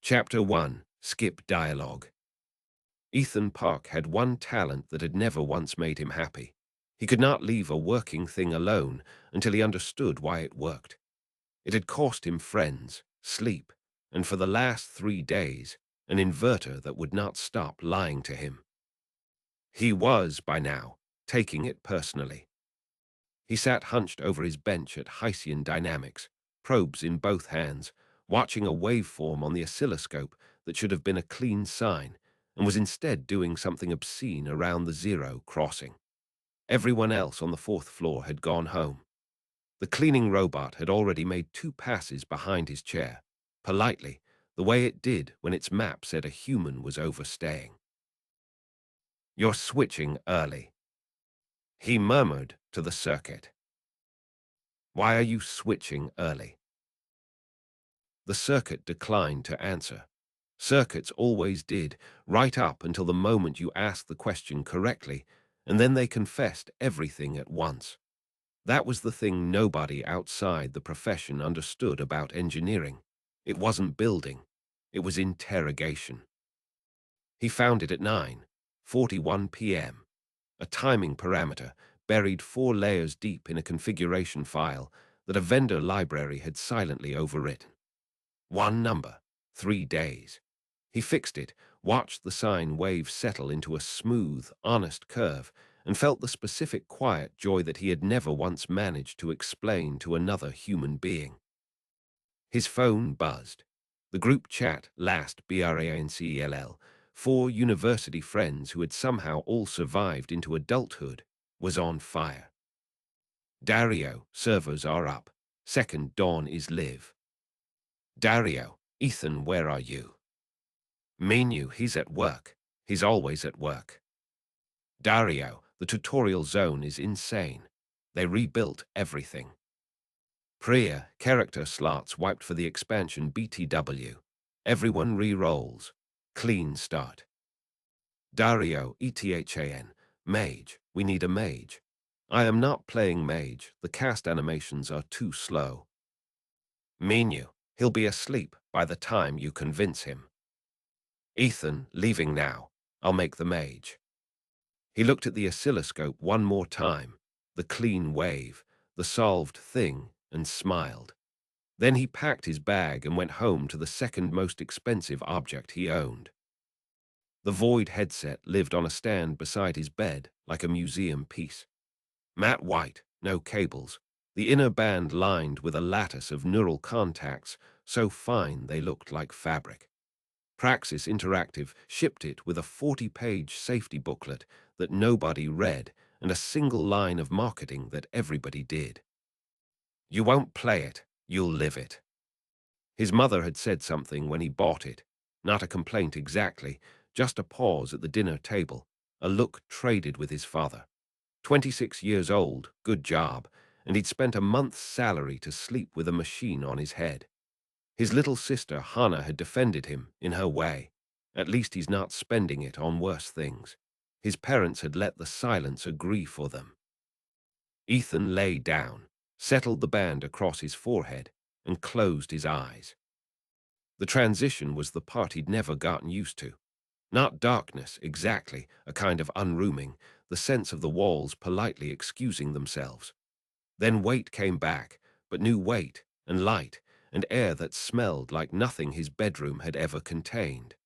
Chapter 1. Skip Dialogue. Ethan Park had one talent that had never once made him happy. He could not leave a working thing alone until he understood why it worked. It had cost him friends, sleep, and for the last 3 days, an inverter that would not stop lying to him. He was, by now, taking it personally. He sat hunched over his bench at Hessian Dynamics, probes in both hands, watching a waveform on the oscilloscope that should have been a clean sine, and was instead doing something obscene around the zero crossing. Everyone else on the 4th floor had gone home. The cleaning robot had already made 2 passes behind his chair, politely, the way it did when its map said a human was overstaying. "You're switching early," he murmured to the circuit. "Why are you switching early?" The circuit declined to answer. Circuits always did, right up until the moment you asked the question correctly, and then they confessed everything at once. That was the thing nobody outside the profession understood about engineering. It wasn't building. It was interrogation. He found it at 9:41 p.m. A timing parameter buried 4 layers deep in a configuration file that a vendor library had silently overwritten. One number, 3 days. He fixed it, watched the sine wave settle into a smooth, honest curve, and felt the specific quiet joy that he had never once managed to explain to another human being. His phone buzzed. The group chat last BRANCELL, 4 university friends who had somehow all survived into adulthood, was on fire. "Dario, servers are up. Second dawn is live." "Dario, Ethan, where are you?" "Menu, he's at work. He's always at work." "Dario, the tutorial zone is insane. They rebuilt everything." "Priya, character slots wiped for the expansion BTW. Everyone re-rolls. Clean start." "Dario, ETHAN, mage, we need a mage. I am not playing mage, the cast animations are too slow." "Menu, he'll be asleep by the time you convince him." "Ethan, leaving now. I'll make the mage." He looked at the oscilloscope one more time, the clean wave, the solved thing, and smiled. Then he packed his bag and went home to the second most expensive object he owned. The Void headset lived on a stand beside his bed like a museum piece. Matte white, no cables, the inner band lined with a lattice of neural contacts so fine they looked like fabric. Praxis Interactive shipped it with a 40-page safety booklet that nobody read and a single line of marketing that everybody did. "You won't play it, you'll live it." His mother had said something when he bought it, not a complaint exactly, just a pause at the dinner table, a look traded with his father. 26 years old, good job, and he'd spent a month's salary to sleep with a machine on his head. His little sister, Hannah, had defended him, in her way. At least he's not spending it on worse things. His parents had let the silence agree for them. Ethan lay down, settled the band across his forehead, and closed his eyes. The transition was the part he'd never gotten used to. Not darkness, exactly, a kind of unrooming, the sense of the walls politely excusing themselves. Then weight came back, but new weight, and light, and air that smelled like nothing his bedroom had ever contained.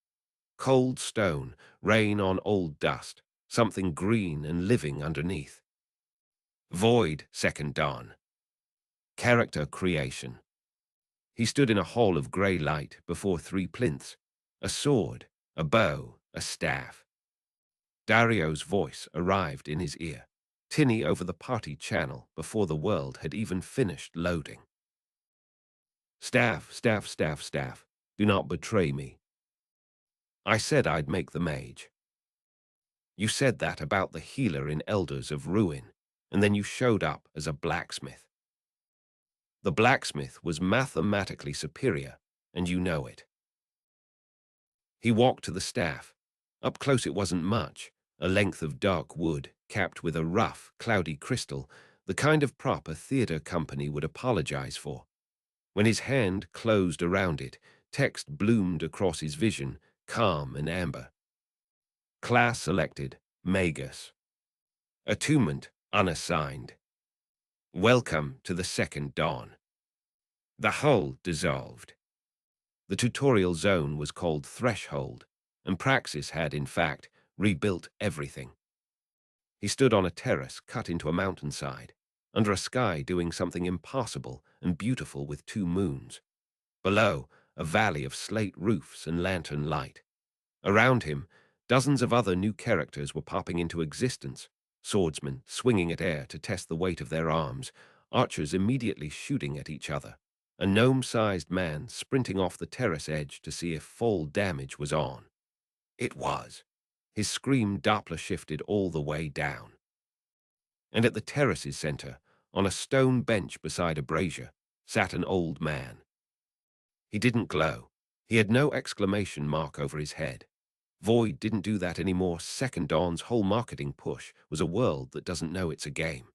Cold stone, rain on old dust, something green and living underneath. Void, second dawn. Character creation. He stood in a hall of grey light before 3 plinths, a sword, a bow, a staff. Dario's voice arrived in his ear, tinny over the party channel before the world had even finished loading. "Staff, staff, staff, staff, do not betray me. I said I'd make the mage. You said that about the healer in Elders of Ruin, and then you showed up as a blacksmith. The blacksmith was mathematically superior, and you know it." He walked to the staff. Up close it wasn't much, a length of dark wood, capped with a rough, cloudy crystal, the kind of prop a theater company would apologize for. When his hand closed around it, Text bloomed across his vision, calm and amber. Class selected, Magus. Attunement unassigned. Welcome to the second dawn. The hull dissolved. The tutorial zone was called Threshold, and Praxis had, in fact, rebuilt everything. He stood on a terrace cut into a mountainside, under a sky doing something impossible and beautiful with two moons. Below, a valley of slate roofs and lantern light. Around him, dozens of other new characters were popping into existence, swordsmen swinging at air to test the weight of their arms, archers immediately shooting at each other, a gnome-sized man sprinting off the terrace edge to see if fall damage was on. It was. His scream Doppler shifted all the way down. And at the terrace's center, on a stone bench beside a brazier, sat an old man. He didn't glow. He had no exclamation mark over his head. Void didn't do that anymore. Second Dawn's whole marketing push was a world that doesn't know it's a game.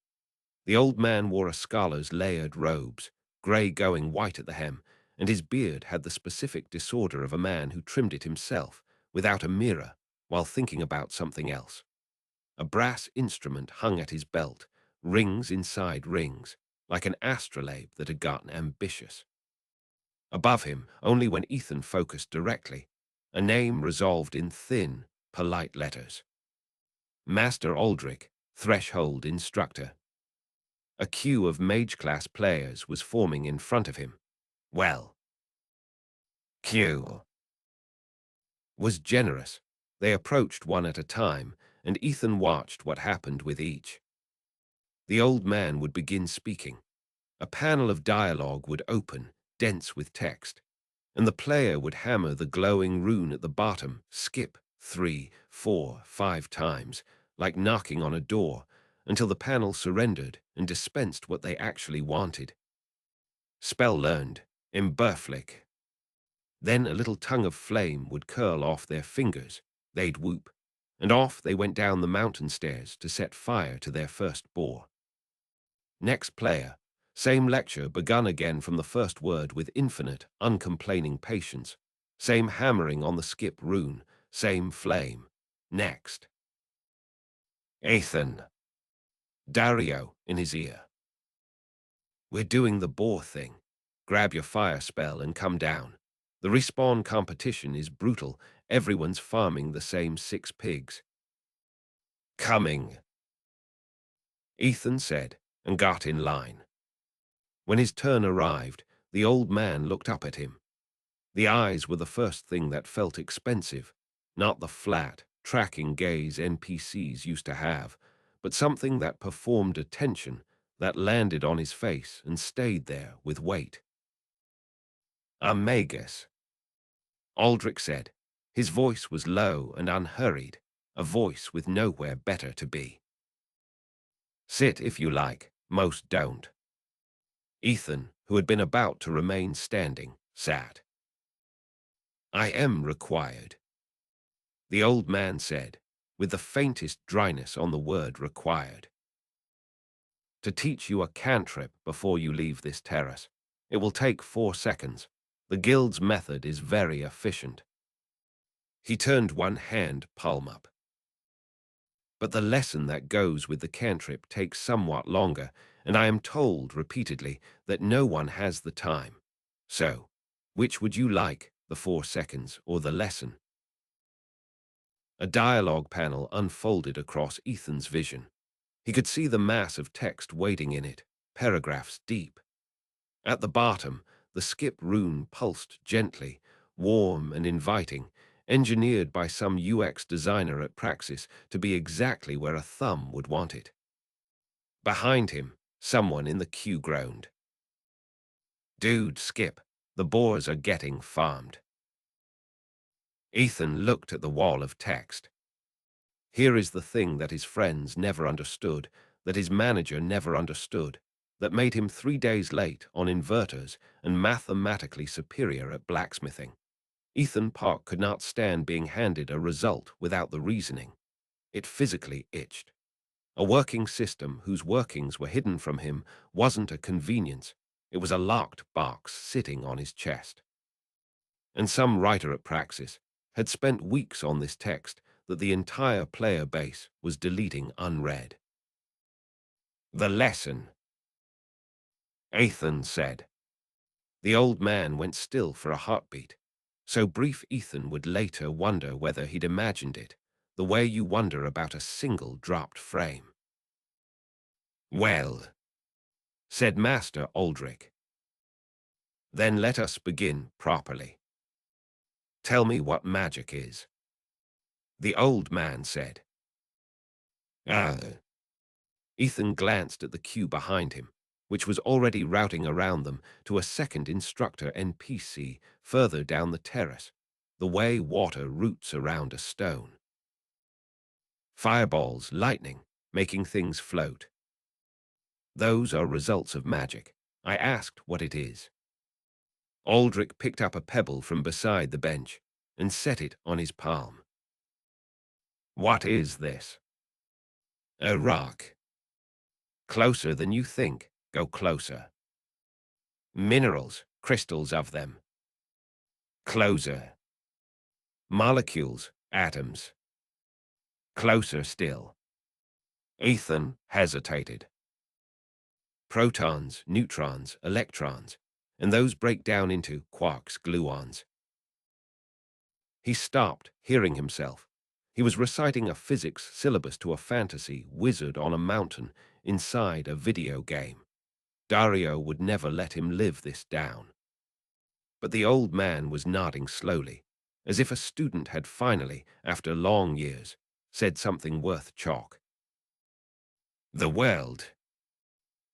The old man wore a scholar's layered robes, grey going white at the hem, and his beard had the specific disorder of a man who trimmed it himself, without a mirror, while thinking about something else. A brass instrument hung at his belt, rings inside rings, like an astrolabe that had gotten ambitious. Above him, only when Ethan focused directly, a name resolved in thin, polite letters. Master Aldrich, Threshold Instructor. A queue of mage-class players was forming in front of him. Well, queue was generous. They approached one at a time, and Ethan watched what happened with each. The old man would begin speaking. A panel of dialogue would open, dense with text, and the player would hammer the glowing rune at the bottom, skip 3, 4, 5 times, like knocking on a door, until the panel surrendered and dispensed what they actually wanted. Spell learned, Imberflick. Then a little tongue of flame would curl off their fingers. They'd whoop, and off they went down the mountain stairs to set fire to their first boar. Next player, same lecture begun again from the first word with infinite, uncomplaining patience. Same hammering on the skip rune, same flame. Next. Ethan. Dario in his ear. We're doing the boar thing. Grab your fire spell and come down. The respawn competition is brutal. Everyone's farming the same 6 pigs. Coming, Ethan said, and got in line. When his turn arrived, the old man looked up at him. The eyes were the first thing that felt expensive, not the flat, tracking gaze NPCs used to have, but something that performed attention, that landed on his face and stayed there with weight. A magus, Aldrich said. His voice was low and unhurried, a voice with nowhere better to be. Sit if you like, most don't. Ethan, who had been about to remain standing, sat. I am required, the old man said, with the faintest dryness on the word required. To teach you a cantrip before you leave this terrace. It will take 4 seconds. The guild's method is very efficient. He turned one hand palm up. But the lesson that goes with the cantrip takes somewhat longer, and I am told repeatedly that no one has the time. So, which would you like, the 4 seconds or the lesson? A dialogue panel unfolded across Ethan's vision. He could see the mass of text waiting in it, paragraphs deep. At the bottom, the skip rune pulsed gently, warm and inviting, engineered by some UX designer at Praxis to be exactly where a thumb would want it. Behind him, someone in the queue groaned. Dude, skip. The boars are getting farmed. Ethan looked at the wall of text. Here is the thing that his friends never understood, that his manager never understood, that made him 3 days late on inverters and mathematically superior at blacksmithing. Ethan Park could not stand being handed a result without the reasoning. It physically itched. A working system whose workings were hidden from him wasn't a convenience. It was a locked box sitting on his chest. And some writer at Praxis had spent weeks on this text that the entire player base was deleting unread. The lesson, Ethan said. The old man went still for a heartbeat. So brief Ethan would later wonder whether he'd imagined it, the way you wonder about a single dropped frame. Well, said Master Aldrich. Then let us begin properly. Tell me what magic is. The old man said. Ah. Ethan glanced at the queue behind him, which was already routing around them to a second instructor NPC further down the terrace, the way water roots around a stone. Fireballs, lightning, making things float. Those are results of magic. I asked what it is. Aldrich picked up a pebble from beside the bench and set it on his palm. What is this? A rock. Closer than you think. Go closer. Minerals, crystals of them. Closer. Molecules, atoms. Closer still. Ethan hesitated. Protons, neutrons, electrons, and those break down into quarks, gluons. He stopped, hearing himself. He was reciting a physics syllabus to a fantasy wizard on a mountain inside a video game. Dario would never let him live this down. But the old man was nodding slowly, as if a student had finally, after long years, said something worth chalk. The world,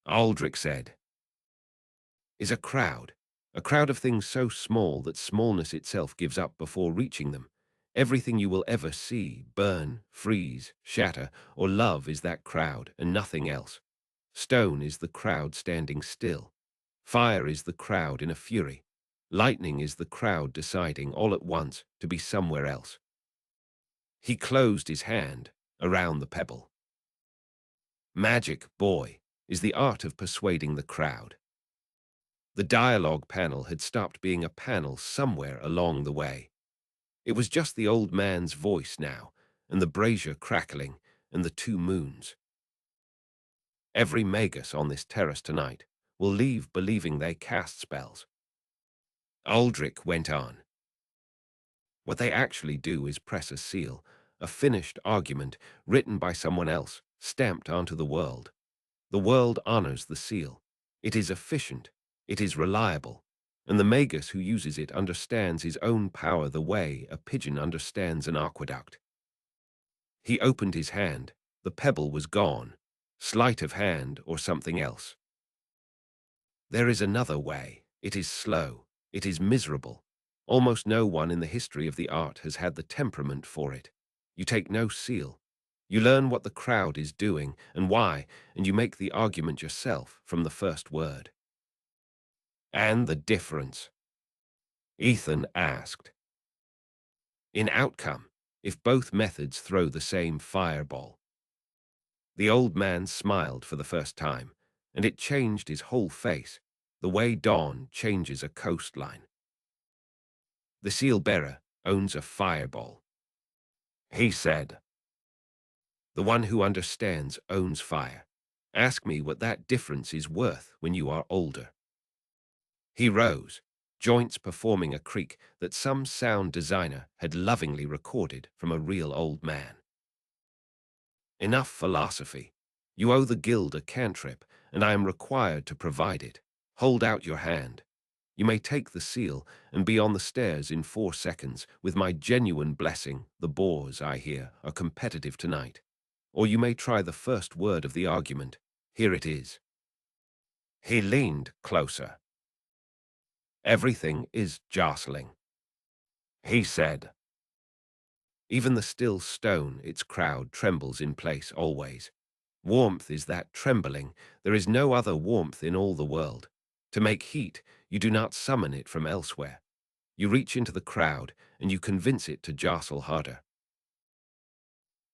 Aldrich said, is a crowd of things so small that smallness itself gives up before reaching them. Everything you will ever see, burn, freeze, shatter, or love is that crowd and nothing else. Stone is the crowd standing still. Fire is the crowd in a fury. Lightning is the crowd deciding all at once to be somewhere else. He closed his hand around the pebble. Magic, boy, is the art of persuading the crowd. The dialogue panel had stopped being a panel somewhere along the way. It was just the old man's voice now, and the brazier crackling, and the two moons. Every magus on this terrace tonight will leave believing they cast spells. Aldrich went on. What they actually do is press a seal, a finished argument written by someone else, stamped onto the world. The world honors the seal. It is efficient, it is reliable, and the magus who uses it understands his own power the way a pigeon understands an aqueduct. He opened his hand. The pebble was gone. Sleight of hand or something else. There is another way. It is slow. It is miserable. Almost no one in the history of the art has had the temperament for it. You take no seal. You learn what the crowd is doing and why, and you make the argument yourself from the first word. And the difference? Ethan asked. In outcome, if both methods throw the same fireball. The old man smiled for the first time, and it changed his whole face, the way dawn changes a coastline. The seal-bearer owns a fireball. He said, the one who understands owns fire. Ask me what that difference is worth when you are older. He rose, joints performing a creak that some sound designer had lovingly recorded from a real old man. Enough philosophy. You owe the guild a cantrip, and I am required to provide it. Hold out your hand. You may take the seal and be on the stairs in 4 seconds with my genuine blessing. The boars, I hear, are competitive tonight. Or you may try the first word of the argument. Here it is. He leaned closer. Everything is jostling. He said. Even the still stone, its crowd trembles in place always. Warmth is that trembling. There is no other warmth in all the world. To make heat, you do not summon it from elsewhere. You reach into the crowd, and you convince it to jostle harder.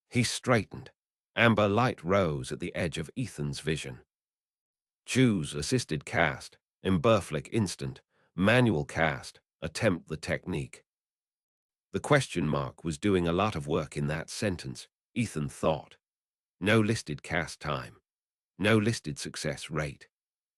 He straightened. Amber light rose at the edge of Ethan's vision. Choose assisted cast, Emberflick instant, manual cast, Attempt the technique. The question mark was doing a lot of work in that sentence, Ethan thought. No listed cast time. No listed success rate.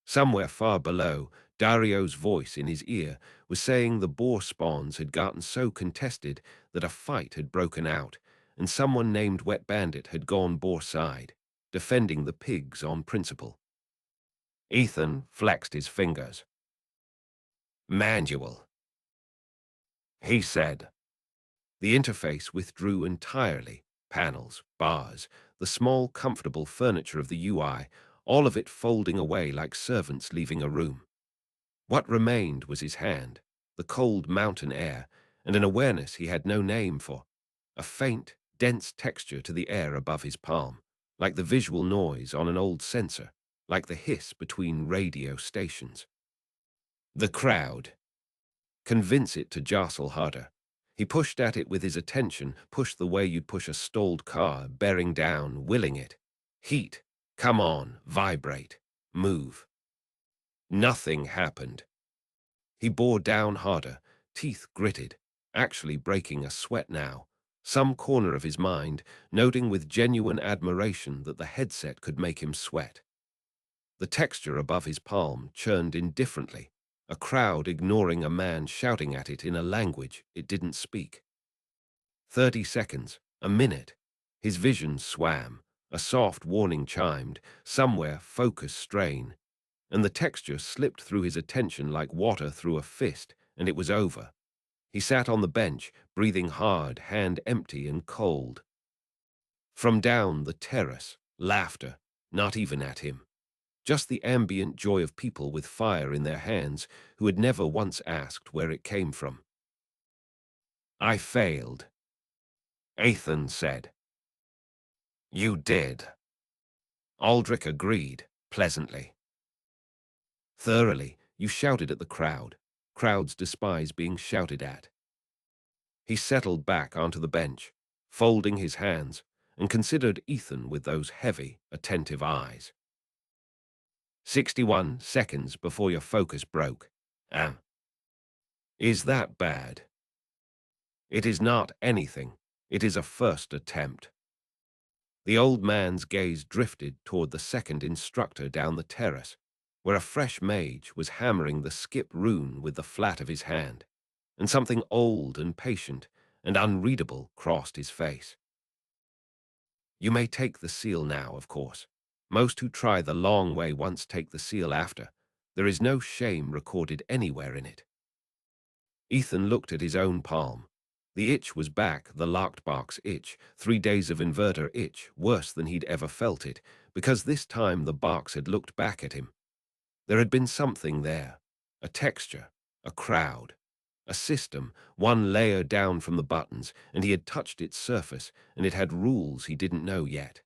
Somewhere far below, Dario's voice in his ear was saying the boar spawns had gotten so contested that a fight had broken out, and someone named Wet Bandit had gone boar side, defending the pigs on principle. Ethan flexed his fingers. Manual, he said. The interface withdrew entirely. Panels, bars, the small, comfortable furniture of the UI, all of it folding away like servants leaving a room. What remained was his hand, the cold mountain air, and an awareness he had no name for. A faint, dense texture to the air above his palm, like the visual noise on an old sensor, like the hiss between radio stations. The crowd. Convince it to jostle harder. He pushed at it with his attention, pushed the way you'd push a stalled car, bearing down, willing it. Heat. Come on, vibrate, move. Nothing happened. He bore down harder, teeth gritted, actually breaking a sweat now, some corner of his mind noting with genuine admiration that the headset could make him sweat. The texture above his palm churned indifferently, a crowd ignoring a man shouting at it in a language it didn't speak. 30 seconds, a minute. His vision swam, a soft warning chimed, somewhere focus strain, and the texture slipped through his attention like water through a fist, and it was over. He sat on the bench, breathing hard, hand empty and cold. From down the terrace, laughter, not even at him. Just the ambient joy of people with fire in their hands who had never once asked where it came from. I failed, Ethan said. You did. Aldrich agreed, pleasantly. Thoroughly, you shouted at the crowd. Crowds despise being shouted at. He settled back onto the bench, folding his hands, and considered Ethan with those heavy, attentive eyes. 61 seconds before your focus broke. Is that bad? It is not anything. It is a first attempt. The old man's gaze drifted toward the second instructor down the terrace, where a fresh mage was hammering the skip rune with the flat of his hand, and something old and patient and unreadable crossed his face. You may take the seal now, of course. Most who try the long way once take the seal after. There is no shame recorded anywhere in it. Ethan looked at his own palm. The itch was back, the locked box itch, 3 days of inverter itch, worse than he'd ever felt it, because this time the box had looked back at him. There had been something there, a texture, a crowd, a system, one layer down from the buttons, and he had touched its surface, and it had rules he didn't know yet.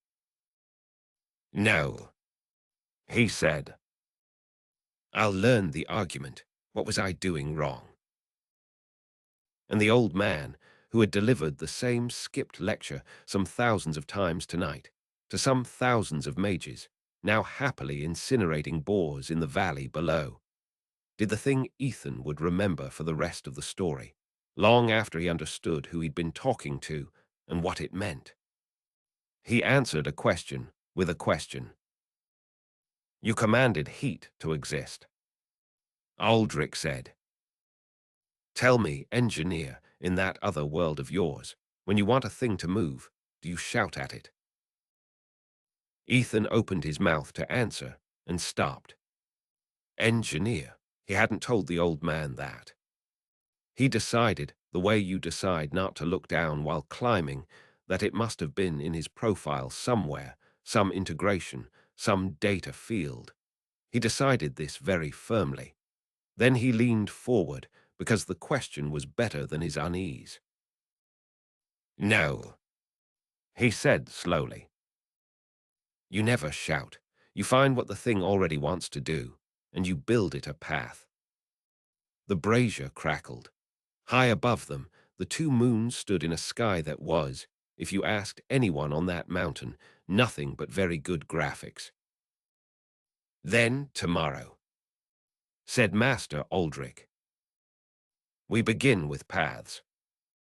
No, he said. I'll learn the argument. What was I doing wrong? And the old man, who had delivered the same skipped lecture some thousands of times tonight, to some thousands of mages, now happily incinerating boars in the valley below, did the thing Ethan would remember for the rest of the story, long after he understood who he'd been talking to and what it meant. He answered a question with a question. You commanded heat to exist. Aldrich said. Tell me, engineer, in that other world of yours, when you want a thing to move, do you shout at it? Ethan opened his mouth to answer and stopped. Engineer. He hadn't told the old man that. He decided, the way you decide not to look down while climbing, that it must have been in his profile somewhere, some integration, some data field. He decided this very firmly. Then he leaned forward, because the question was better than his unease. No, he said slowly. You never shout. You find what the thing already wants to do, and you build it a path. The brazier crackled. High above them, the 2 moons stood in a sky that was, if you asked anyone on that mountain, nothing but very good graphics. Then tomorrow, said Master Aldrich. We begin with paths.